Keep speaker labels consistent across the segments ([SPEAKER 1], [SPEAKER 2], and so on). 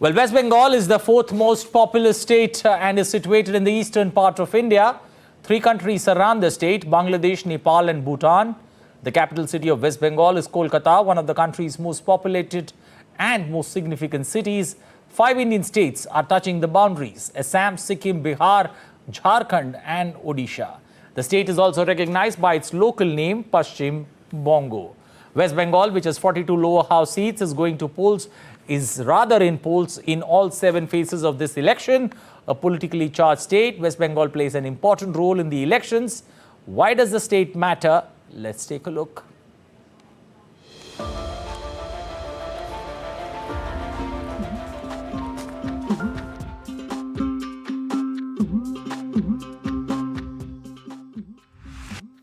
[SPEAKER 1] Well, West Bengal is the fourth most populous state and is situated in the eastern part of India. Three countries surround the state: Bangladesh, Nepal and Bhutan. The capital city of West Bengal is Kolkata, one of the country's most populated and most significant cities. 5 Indian states are touching the boundaries: Assam, Sikkim, Bihar, Jharkhand and Odisha. The state is also recognized by its local name, Paschim Bongo. West Bengal, which has 42 lower house seats, is going to polls in polls in all 7 phases of this election. A politically charged state, West Bengal plays an important role in the elections. Why does the state matter? Let's take a look.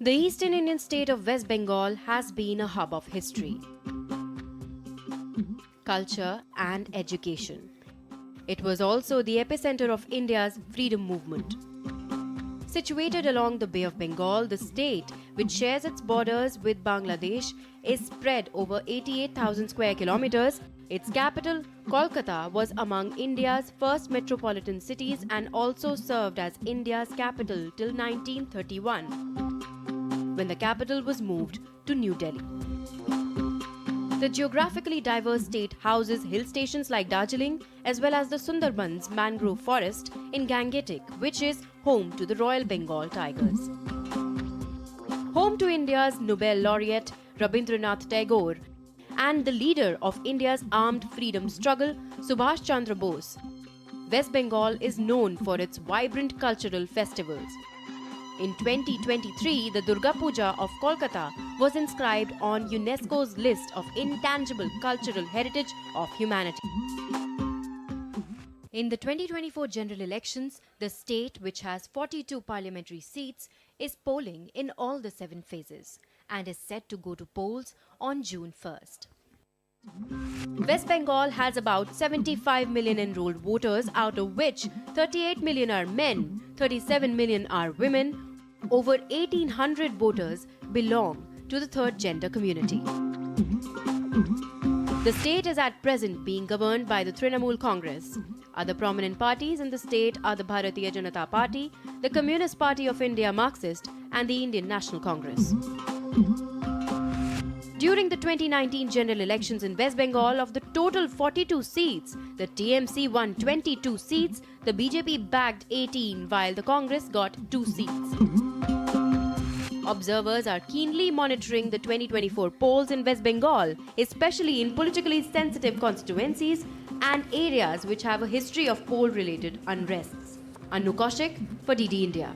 [SPEAKER 2] The eastern Indian state of West Bengal has been a hub of history, culture and education. It was also the epicenter of India's freedom movement. Situated along the Bay of Bengal, the state, which shares its borders with Bangladesh, is spread over 88,000 square kilometers. Its capital, Kolkata, was among India's first metropolitan cities and also served as India's capital till 1931, when the capital was moved to New Delhi. The geographically diverse state houses hill stations like Darjeeling as well as the Sundarbans mangrove forest in Gangetic, which is home to the Royal Bengal tigers. Home to India's Nobel laureate Rabindranath Tagore and the leader of India's armed freedom struggle, Subhash Chandra Bose. West Bengal is known for its vibrant cultural festivals. In 2023, the Durga Puja of Kolkata was inscribed on UNESCO's list of intangible cultural heritage of humanity. In the 2024 general elections, the state, which has 42 parliamentary seats, is polling in all the 7 phases and is set to go to polls on June 1st. West Bengal has about 75 million enrolled voters, out of which 38 million are men, 37 million are women. Over 1,800 voters belong to the third gender community. The state is at present being governed by the Trinamool Congress. Other prominent parties in the state are the Bharatiya Janata Party, the Communist Party of India Marxist, and the Indian National Congress. During the 2019 general elections in West Bengal, of the total 42 seats, the TMC won 22 seats, the BJP bagged 18, while the Congress got 2 seats. Observers are keenly monitoring the 2024 polls in West Bengal, especially in politically sensitive constituencies and areas which have a history of poll-related unrests. Anu Kaushik for DD India.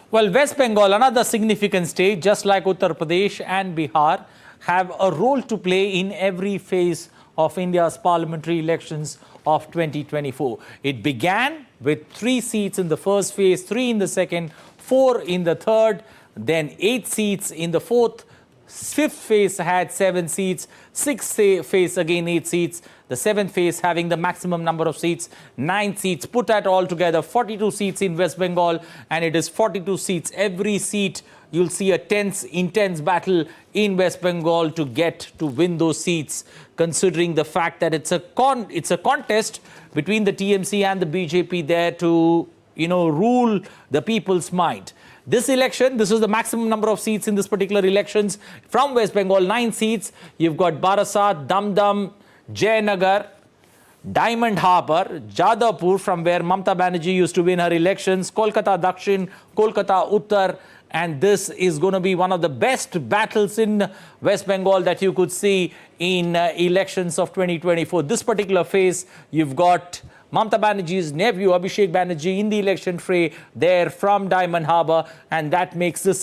[SPEAKER 1] Well, West Bengal, another significant state, just like Uttar Pradesh and Bihar, have a role to play in every phase of India's parliamentary elections of 2024. It began with 3 seats in the first phase, 3 in the second, 4 in the third, then 8 seats in the fourth. 5th phase had 7 seats, 6th phase again 8 seats, the 7th phase having the maximum number of seats, 9 seats. Put that all together, 42 seats in West Bengal, and it is 42 seats. Every seat you'll see a intense battle in West Bengal to win those seats, considering the fact that it's a contest between the TMC and the BJP there to rule the people's mind. This election, this is the maximum number of seats in this particular elections from West Bengal, 9 seats. You've got Barasat, Damdam, Jayanagar, Diamond Harbour, Jadavpur, from where Mamta Banerjee used to win her elections, Kolkata Dakshin, Kolkata Uttar, and this is going to be one of the best battles in West Bengal that you could see in elections of 2024. This particular phase, you've got Mamta Banerjee's nephew Abhishek Banerjee in the election fray there from Diamond Harbour, and that makes this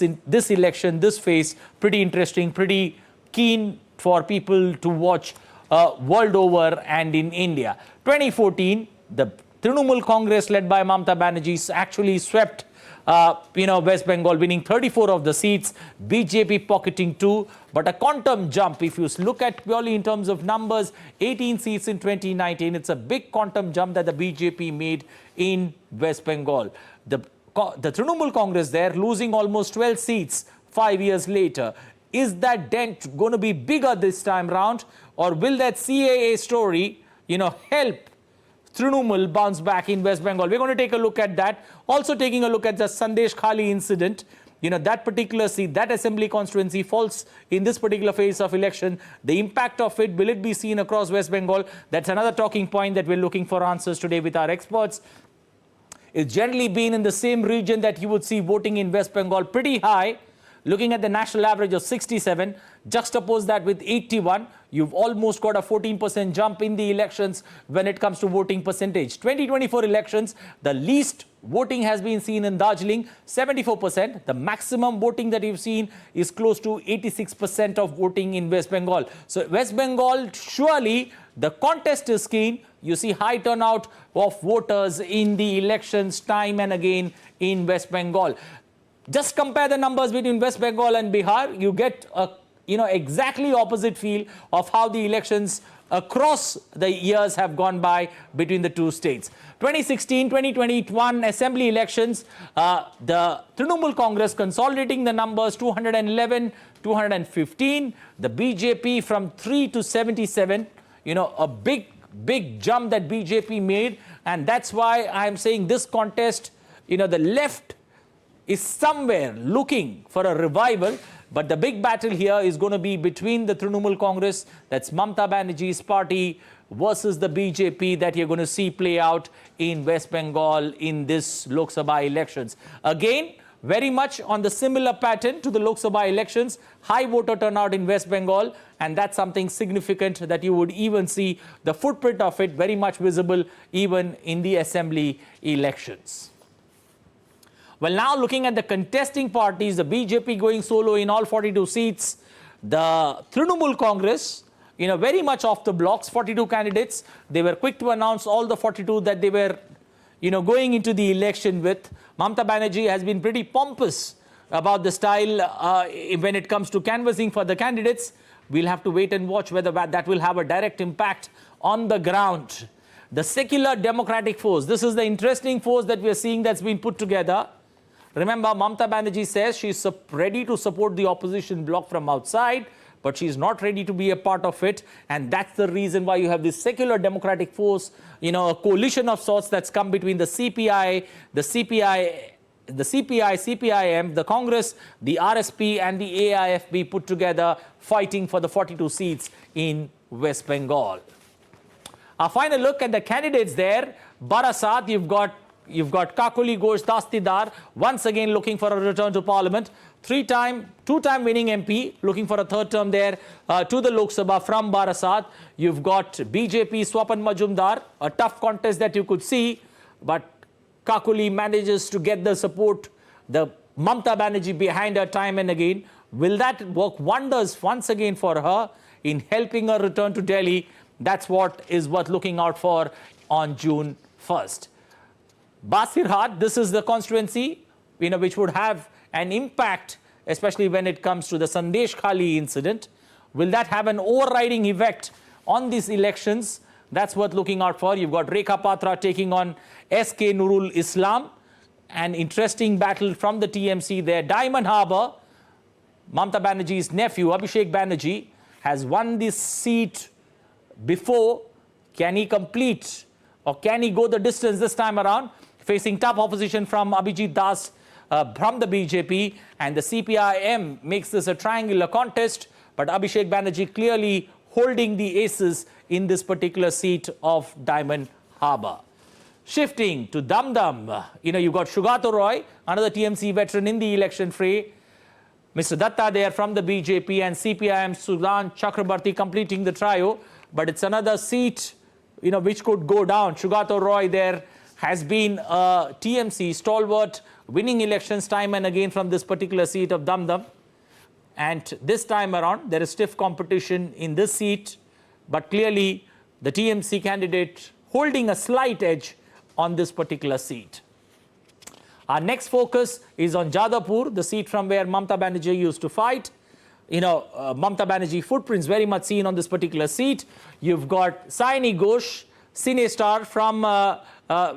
[SPEAKER 1] phase pretty interesting, pretty keen for people to watch world over and in India. 2014, the Trinamool Congress led by Mamta Banerjee actually swept West Bengal, winning 34 of the seats, BJP pocketing 2. But a quantum jump, if you look at purely in terms of numbers, 18 seats in 2019, it's a big quantum jump that the BJP made in West Bengal. The Trinamool Congress there losing almost 12 seats 5 years later. Is that dent going to be bigger this time round? or will that CAA story, help Trinamool bounce back in West Bengal? We're going to take a look at that. Also taking a look at the Sandesh Khali incident. That particular seat, that assembly constituency falls in this particular phase of election. The impact of it, will it be seen across West Bengal? That's another talking point that we're looking for answers today with our experts. It's generally been in the same region that you would see voting in West Bengal pretty high. Looking at the national average of 67, juxtapose that with 81, you've almost got a 14% jump in the elections when it comes to voting percentage. 2024 elections, the least voting has been seen in Darjeeling, 74%. The maximum voting that you've seen is close to 86% of voting in West Bengal. So West Bengal, surely the contest is keen. You see high turnout of voters in the elections time and again in West Bengal. Just compare the numbers between West Bengal and Bihar. You get a exactly opposite feel of how the elections across the years have gone by between the two states. 2016, 2021 assembly elections, the Trinamool Congress consolidating the numbers 211, 215. The BJP from 3 to 77. A big jump that BJP made, and that's why I'm saying this contest, the left is somewhere looking for a revival, but the big battle here is going to be between the Trinamool Congress, that's Mamata Banerjee's party, versus the BJP that you're going to see play out in West Bengal in this Lok Sabha elections. Again, very much on the similar pattern to the Lok Sabha elections, high voter turnout in West Bengal, and that's something significant that you would even see the footprint of it very much visible even in the assembly elections. Well, now looking at the contesting parties, the BJP going solo in all 42 seats, the Trinamool Congress, very much off the blocks, 42 candidates. They were quick to announce all the 42 that they were, going into the election with. Mamata Banerjee has been pretty pompous about the style when it comes to canvassing for the candidates. We'll have to wait and watch whether that will have a direct impact on the ground. The secular democratic force, this is the interesting force that we are seeing that's been put together. Remember, Mamata Banerjee says she's ready to support the opposition bloc from outside, but she's not ready to be a part of it. And that's the reason why you have this secular democratic force, a coalition of sorts that's come between the CPI, CPIM, the Congress, the RSP and the AIFB put together fighting for the 42 seats in West Bengal. Our final look at the candidates there. Barasat, you've got Kakuli Ghosh Dastidar, once again looking for a return to parliament. Two-time winning MP, looking for a third term there to the Lok Sabha from Barasat. You've got BJP Swapan Majumdar, a tough contest that you could see, but Kakuli manages to get the support, the Mamata Banerjee behind her time and again. Will that work wonders once again for her in helping her return to Delhi? That's what is worth looking out for on June 1st. Basirhat, this is the constituency, which would have an impact, especially when it comes to the Sandesh Khali incident. Will that have an overriding effect on these elections? That's worth looking out for. You've got Rekha Patra taking on SK Nurul Islam. An interesting battle from the TMC there. Diamond Harbour, Mamata Banerjee's nephew, Abhishek Banerjee, has won this seat before. Can he complete or can he go the distance this time around? Facing tough opposition from Abhijit Das from the BJP, and the CPIM makes this a triangular contest, but Abhishek Banerjee clearly holding the aces in this particular seat of Diamond Harbour. Shifting to Dum Dum, you've got Shugato Roy, another TMC veteran in the election fray. Mr. Datta there from the BJP and CPIM Sudan Chakrabarti completing the trio, but it's another seat, which could go down. Shugato Roy there has been a TMC stalwart, winning elections time and again from this particular seat of Dum Dum. And this time around, there is stiff competition in this seat, but clearly the TMC candidate holding a slight edge on this particular seat. Our next focus is on Jadavpur, the seat from where Mamata Banerjee used to fight. Mamata Banerjee footprints very much seen on this particular seat. You've got Saini Ghosh, Cine star from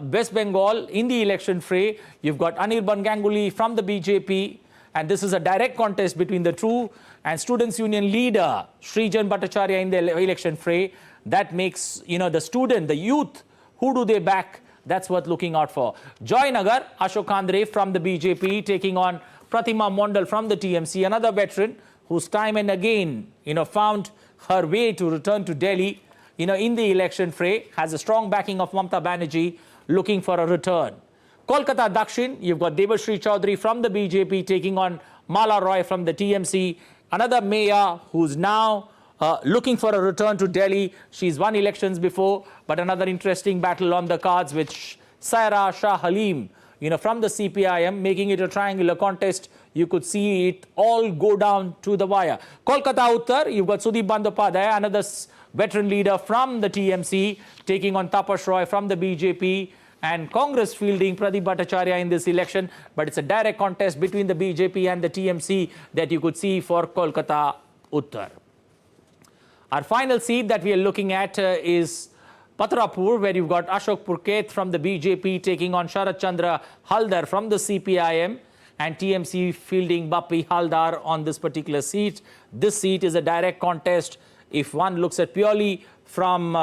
[SPEAKER 1] West Bengal in the election fray. You've got Anirban Ganguly from the BJP. And this is a direct contest between the two. And Students' Union leader, Srijan Bhattacharya, in the election fray. That makes, the student, the youth, who do they back? That's worth looking out for. Joynagar, Ashok Khandre from the BJP taking on Pratima Mondal from the TMC, another veteran who's time and again, found her way to return to Delhi, in the election fray, has a strong backing of Mamata Banerjee, looking for a return. Kolkata Dakshin, you've got Debashri Chaudhary from the BJP taking on Mala Roy from the TMC, another mayor who's now looking for a return to Delhi. She's won elections before, but another interesting battle on the cards with Saira Shah Halim, from the CPIM, making it a triangular contest. You could see it all go down to the wire. Kolkata Uttar, you've got Sudeep Bandyopadhyay, another veteran leader from the TMC, taking on Tapash Roy from the BJP, and Congress fielding Pradeep Bhattacharya in this election. But it's a direct contest between the BJP and the TMC that you could see for Kolkata Uttar. Our final seat that we are looking at is Patrapur, where you've got Ashok Purkhet from the BJP taking on Sharat Chandra Haldar from the CPIM, and TMC fielding Bappi Haldar on this particular seat. This seat is a direct contest. If one looks at purely from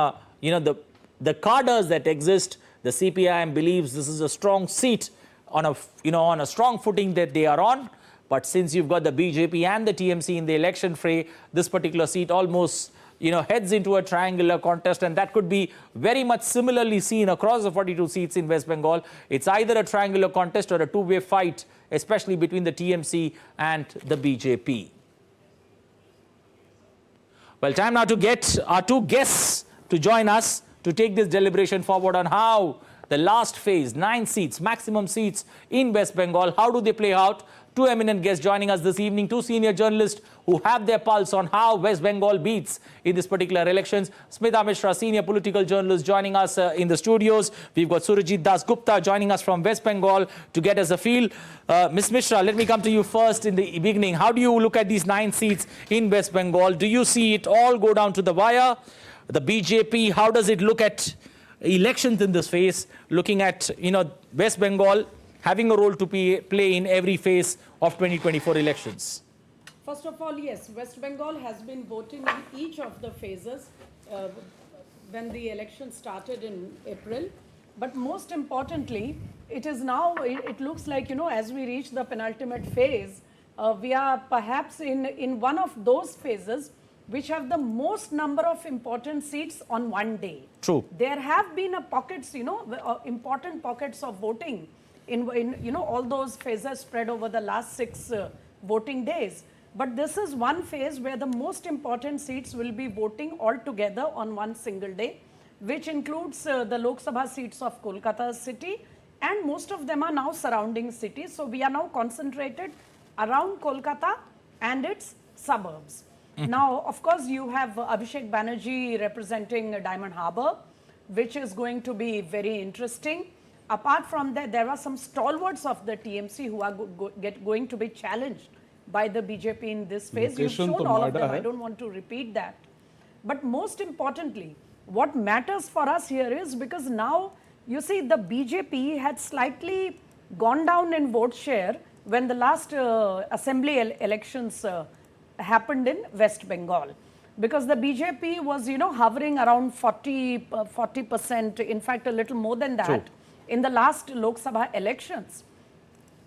[SPEAKER 1] the cadres that exist, the CPIM believes this is a strong seat on a strong footing that they are on. But since you've got the BJP and the TMC in the election fray, this particular seat almost heads into a triangular contest, and that could be very much similarly seen across the 42 seats in West Bengal. It's either a triangular contest or a two-way fight, especially between the TMC and the BJP. Well, time now to get our two guests to join us to take this deliberation forward on how the last phase, 9 seats, maximum seats in West Bengal, how do they play out? Two eminent guests joining us this evening, two senior journalists who have their pulse on how West Bengal beats in this particular elections. Smita Mishra, senior political journalist, joining us in the studios. We've got Surajit Das Gupta joining us from West Bengal to get us a feel. Ms. Mishra, let me come to you first in the beginning. How do you look at these 9 seats in West Bengal? Do you see it all go down to the wire? The BJP, how does it look at elections in this phase, looking at, West Bengal having a role to play in every phase of 2024 elections?
[SPEAKER 3] First of all, yes, West Bengal has been voting in each of the phases when the election started in April. But most importantly, it is now, it looks like, as we reach the penultimate phase, we are perhaps in one of those phases which have the most number of important seats on one day.
[SPEAKER 1] True.
[SPEAKER 3] There have been pockets, important pockets of voting in all those phases spread over the last 6 voting days. But this is one phase where the most important seats will be voting all together on one single day, which includes the Lok Sabha seats of Kolkata city, and most of them are now surrounding cities. So we are now concentrated around Kolkata and its suburbs. Now, of course, you have Abhishek Banerjee representing Diamond Harbour, which is going to be very interesting. Apart from that, there are some stalwarts of the TMC who are going to be challenged by the BJP in this phase. You've shown all of them. I don't want to repeat that. But most importantly, what matters for us here is because now, you see, the BJP had slightly gone down in vote share when the last assembly elections happened in West Bengal, because the BJP was, hovering around 40%, in fact, a little more than that. True. In the last Lok Sabha elections.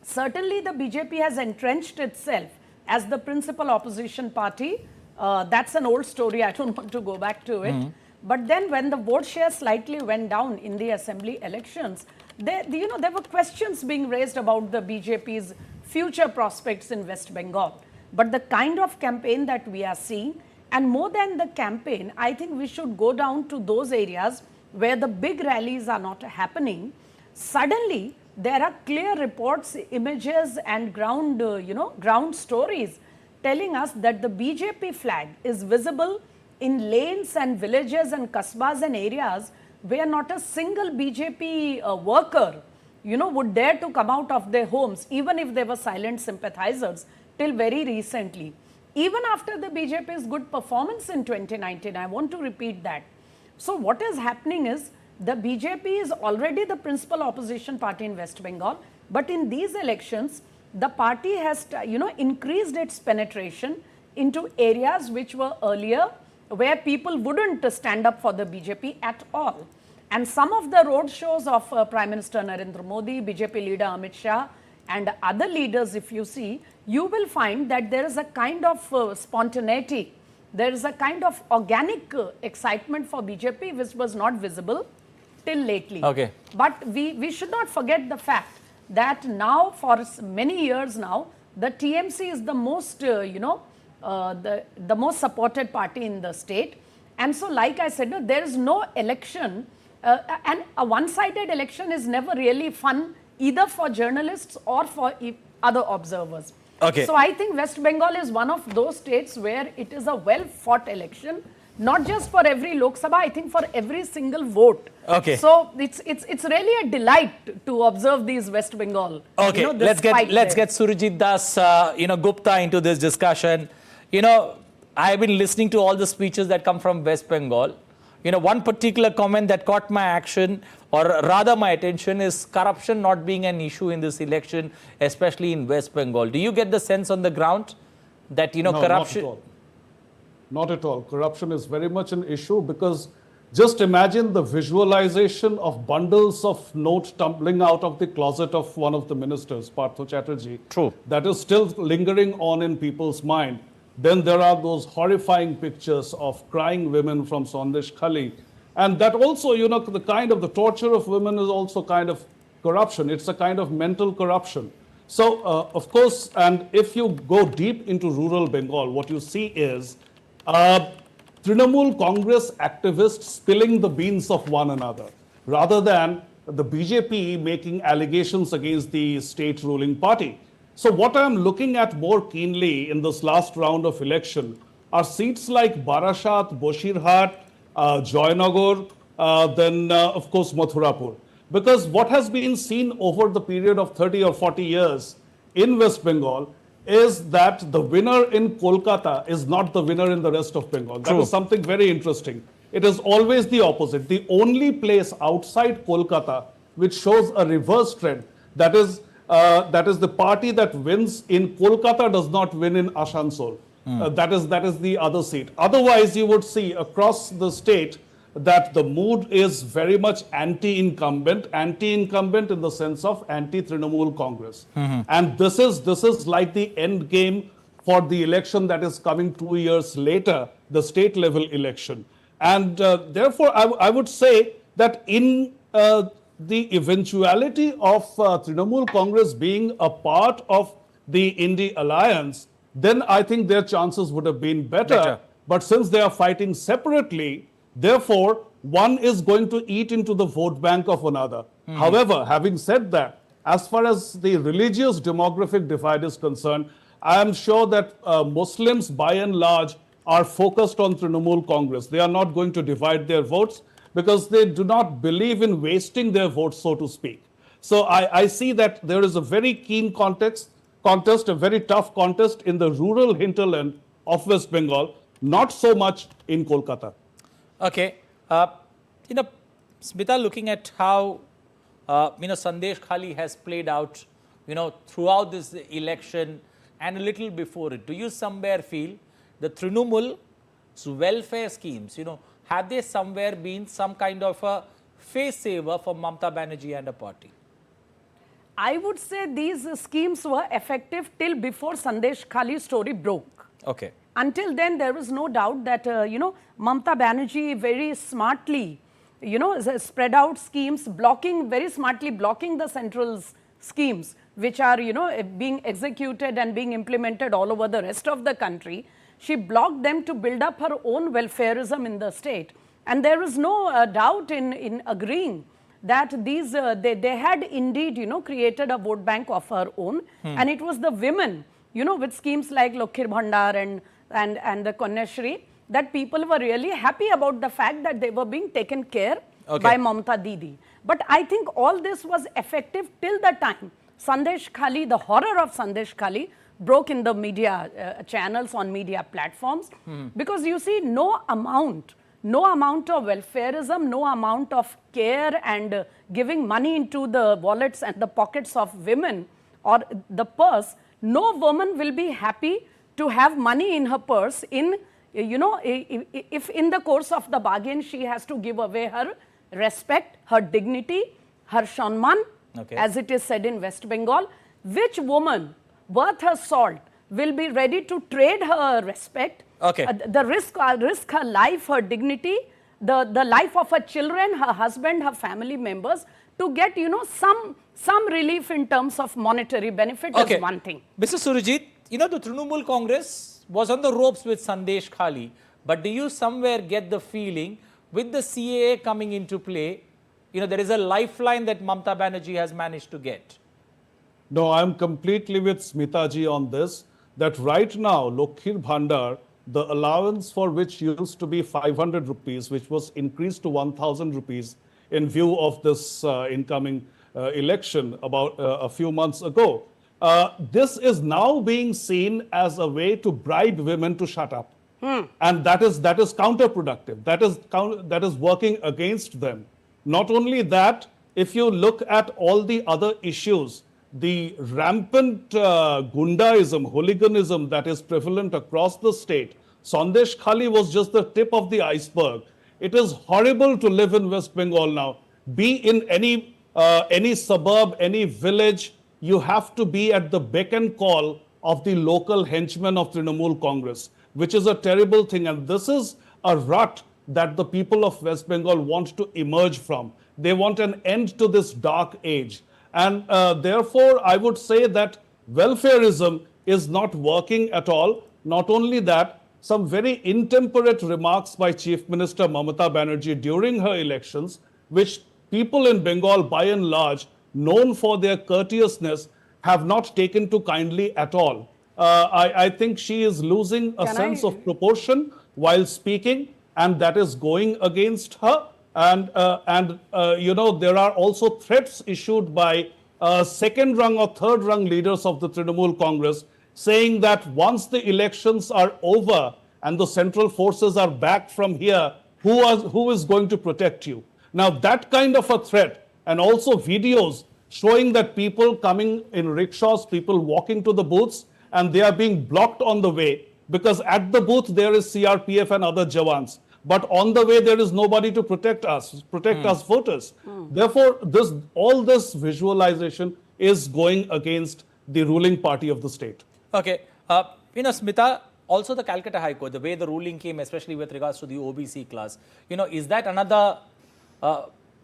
[SPEAKER 3] Certainly, the BJP has entrenched itself as the principal opposition party. That's an old story. I don't want to go back to it. But then when the vote share slightly went down in the assembly elections, there were questions being raised about the BJP's future prospects in West Bengal. But the kind of campaign that we are seeing, and more than the campaign, I think we should go down to those areas where the big rallies are not happening. Suddenly, there are clear reports, images, and ground stories telling us that the BJP flag is visible in lanes and villages and kasbas and areas where not a single BJP worker, would dare to come out of their homes, even if they were silent sympathizers, till very recently. Even after the BJP's good performance in 2019, I want to repeat that. So what is happening is, the BJP is already the principal opposition party in West Bengal, but in these elections, the party has, increased its penetration into areas which were earlier where people wouldn't stand up for the BJP at all. And some of the road shows of Prime Minister Narendra Modi, BJP leader Amit Shah, and other leaders, if you see, you will find that there is a kind of spontaneity, there is a kind of organic excitement for BJP which was not visible till lately.
[SPEAKER 1] Okay.
[SPEAKER 3] But we should not forget the fact that now for many years now, the TMC is the most, the most supported party in the state. And so, like I said, there is no election, and a one-sided election is never really fun either for journalists or for other observers.
[SPEAKER 1] Okay.
[SPEAKER 3] So I think West Bengal is one of those states where it is a well-fought election, not just for every Lok Sabha, I think for every single vote.
[SPEAKER 1] Okay.
[SPEAKER 3] So it's really a delight to observe these West Bengal.
[SPEAKER 1] Okay, let's get Surajit Das, Gupta into this discussion. I've been listening to all the speeches that come from West Bengal. One particular comment that caught my action, or rather my attention, is corruption not being an issue in this election, especially in West Bengal. Do you get the sense on the ground that,
[SPEAKER 4] No,
[SPEAKER 1] corruption...
[SPEAKER 4] not at all. Not at all. Corruption is very much an issue because just imagine the visualization of bundles of notes tumbling out of the closet of one of the ministers, Partho Chatterjee.
[SPEAKER 1] True.
[SPEAKER 4] That is still lingering on in people's mind. Then there are those horrifying pictures of crying women from Sandesh Khali. And that also, the torture of women is also kind of corruption. It's a kind of mental corruption. So, of course, and if you go deep into rural Bengal, what you see is Trinamool Congress activists spilling the beans of one another, rather than the BJP making allegations against the state ruling party. So what I'm looking at more keenly in this last round of election are seats like Barashat, Boshirhat, Joynagar, then of course Mathurapur. Because what has been seen over the period of 30 or 40 years in West Bengal is that the winner in Kolkata is not the winner in the rest of Bengal. That is something very interesting. It is always the opposite. The only place outside Kolkata which shows a reverse trend, that is the party that wins in Kolkata does not win in Asansol. That is the other seat. Otherwise, you would see across the state that the mood is very much anti-incumbent in the sense of anti-Trinamool Congress. And this is like the end game for the election that is coming 2 years later, the state level election. And therefore, I would say that in the eventuality of Trinamool Congress being a part of the Indie Alliance, then I think their chances would have been better. But since they are fighting separately, therefore, one is going to eat into the vote bank of another. However, having said that, as far as the religious demographic divide is concerned, I am sure that Muslims by and large are focused on Trinamool Congress. They are not going to divide their votes because they do not believe in wasting their votes, so to speak. So I see that there is a very keen contest, a very tough contest in the rural hinterland of West Bengal, not so much in Kolkata.
[SPEAKER 1] Okay. Smita, looking at how, Sandesh Khali has played out, throughout this election and a little before it, do you somewhere feel the Trinamool's welfare schemes, have they somewhere been some kind of a face saver for Mamata Banerjee and a party?
[SPEAKER 3] I would say these schemes were effective till before Sandesh Khali's story broke.
[SPEAKER 1] Okay.
[SPEAKER 3] Until then, there was no doubt that, Mamata Banerjee very smartly, spread out schemes, very smartly blocking the central's schemes, which are, being executed and being implemented all over the rest of the country. She blocked them to build up her own welfareism in the state. And there is no doubt in agreeing that these, they had indeed, created a vote bank of her own. And it was the women, with schemes like Lokhir Bhandar and the Kanyashri, that people were really happy about the fact that they were being taken care by Mamata Didi. But I think all this was effective till the time Sandesh Khali, the horror of Sandesh Khali, broke in the media channels, on media platforms. Because you see, no amount of welfareism, no amount of care and giving money into the wallets and the pockets of women or the purse, no woman will be happy to have money in her purse if in the course of the bargain she has to give away her respect, her dignity, her shanman, as it is said in West Bengal. Which woman worth her salt will be ready to trade her respect, the risk her life, her dignity, the life of her children, her husband, her family members, to get, some relief in terms of monetary benefit is one thing.
[SPEAKER 1] Mr. Surajit, the Trinamool Congress was on the ropes with Sandesh Khali, but do you somewhere get the feeling with the CAA coming into play, there is a lifeline that Mamata Banerjee has managed to get?
[SPEAKER 4] No, I'm completely with Smita ji on this, that right now, Lokhir Bhandar, the allowance for which used to be 500 rupees, which was increased to 1,000 rupees in view of this incoming election about a few months ago. This is now being seen as a way to bribe women to shut up. And that is counterproductive. That is working against them. Not only that, if you look at all the other issues, the rampant gundaism, hooliganism that is prevalent across the state, Sandesh Khali was just the tip of the iceberg. It is horrible to live in West Bengal now. Be in any suburb, any village, you have to be at the beck and call of the local henchmen of Trinamool Congress, which is a terrible thing. And this is a rut that the people of West Bengal want to emerge from. They want an end to this dark age. And therefore, I would say that welfareism is not working at all. Not only that, some very intemperate remarks by Chief Minister Mamata Banerjee during her elections, which people in Bengal, by and large, known for their courteousness, have not taken to kindly at all. I think she is losing a sense of proportion while speaking, and that is going against her. And there are also threats issued by second rung or third rung leaders of the Trinamool Congress, saying that once the elections are over and the central forces are back from here, who is going to protect you? Now, that kind of a threat, and also videos showing that people coming in rickshaws, people walking to the booths, and they are being blocked on the way, because at the booth there is CRPF and other Jawans. But on the way, there is nobody to protect us voters. Therefore, all this visualization is going against the ruling party of the state.
[SPEAKER 1] Okay. Smita, also the Calcutta High Court, the way the ruling came, especially with regards to the OBC class, is that another,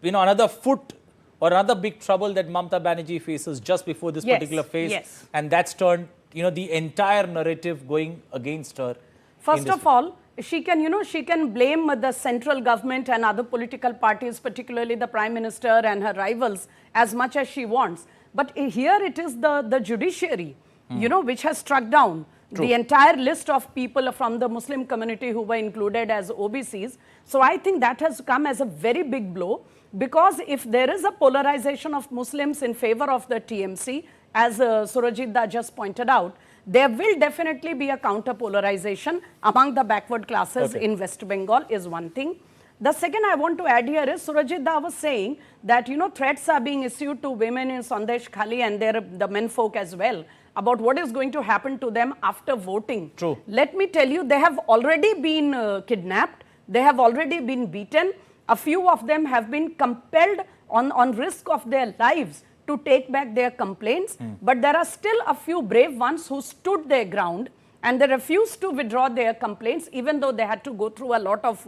[SPEAKER 1] another foot or another big trouble that Mamata Banerjee faces just before this particular phase?
[SPEAKER 3] Yes.
[SPEAKER 1] And that's turned, the entire narrative going against her.
[SPEAKER 3] First of all, she can blame the central government and other political parties, particularly the Prime Minister and her rivals, as much as she wants. But here it is the judiciary, which has struck down the entire list of people from the Muslim community who were included as OBCs. So I think that has come as a very big blow, because if there is a polarization of Muslims in favor of the TMC, as Surajit Da just pointed out, there will definitely be a counter-polarization among the backward classes in West Bengal is one thing. The second I want to add here is, Surajit Da was saying that, threats are being issued to women in Sandesh Khali and the menfolk as well, about what is going to happen to them after voting.
[SPEAKER 1] True.
[SPEAKER 3] Let me tell you, they have already been kidnapped, they have already been beaten, a few of them have been compelled on risk of their lives to take back their complaints, but there are still a few brave ones who stood their ground and they refused to withdraw their complaints, even though they had to go through a lot of,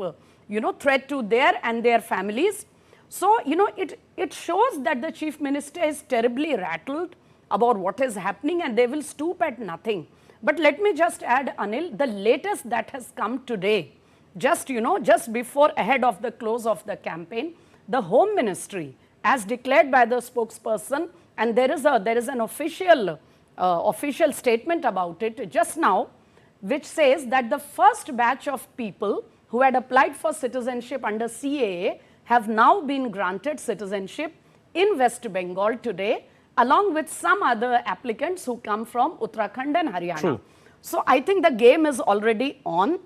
[SPEAKER 3] threat to their and their families. So, it shows that the Chief Minister is terribly rattled about what is happening, and they will stoop at nothing. But let me just add, Anil, the latest that has come today, just before, ahead of the close of the campaign, the Home Ministry, as declared by the spokesperson, and there is an official statement about it just now, which says that the first batch of people who had applied for citizenship under CAA have now been granted citizenship in West Bengal today, along with some other applicants who come from Uttarakhand and Haryana.
[SPEAKER 1] True.
[SPEAKER 3] So I think the game is already on.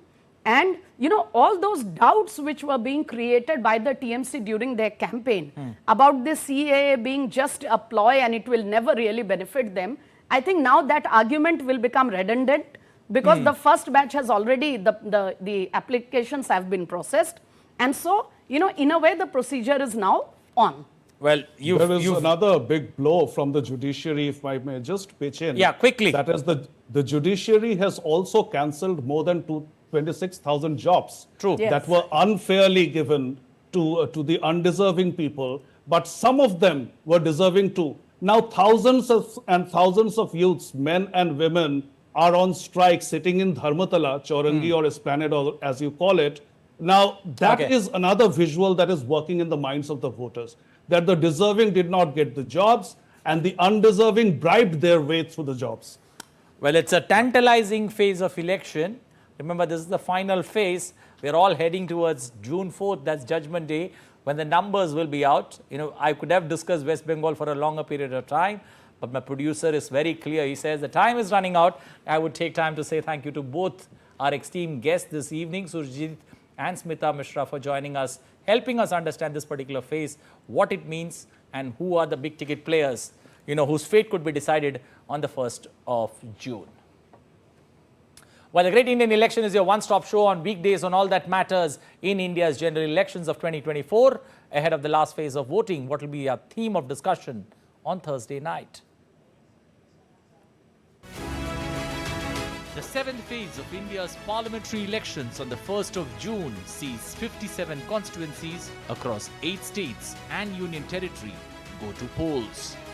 [SPEAKER 3] And, you know, all those doubts which were being created by the TMC during their campaign about the CAA being just a ploy and it will never really benefit them, I think now that argument will become redundant because the first batch has already, the applications have been processed. And so, you know, in a way, the procedure is now on.
[SPEAKER 1] Well,
[SPEAKER 4] There is another big blow from the judiciary, if I may just pitch in.
[SPEAKER 1] Yeah, quickly.
[SPEAKER 4] That is, the judiciary has also cancelled more than 26,000 jobs
[SPEAKER 1] True.
[SPEAKER 3] Yes.
[SPEAKER 4] that were unfairly given to the undeserving people, but some of them were deserving too. Now thousands and thousands of youths, men and women, are on strike sitting in Dharmatala, Chaurangi or Esplanade, or as you call it. Now that is another visual that is working in the minds of the voters, that the deserving did not get the jobs and the undeserving bribed their way through the jobs.
[SPEAKER 1] Well, it's a tantalizing phase of election. Remember, this is the final phase. We're all heading towards June 4th, that's Judgment Day, when the numbers will be out. You know, I could have discussed West Bengal for a longer period of time, but my producer is very clear. He says the time is running out. I would take time to say thank you to both our esteemed guests this evening, Surjit and Smita Mishra, for joining us, helping us understand this particular phase, what it means, and who are the big ticket players, you know, whose fate could be decided on the 1st of June. Well, the Great Indian Election is your one-stop show on weekdays on all that matters in India's general elections of 2024, ahead of the last phase of voting. What will be a theme of discussion on Thursday night? The seventh phase of India's parliamentary elections on the 1st of June sees 57 constituencies across 8 states and union territory go to polls.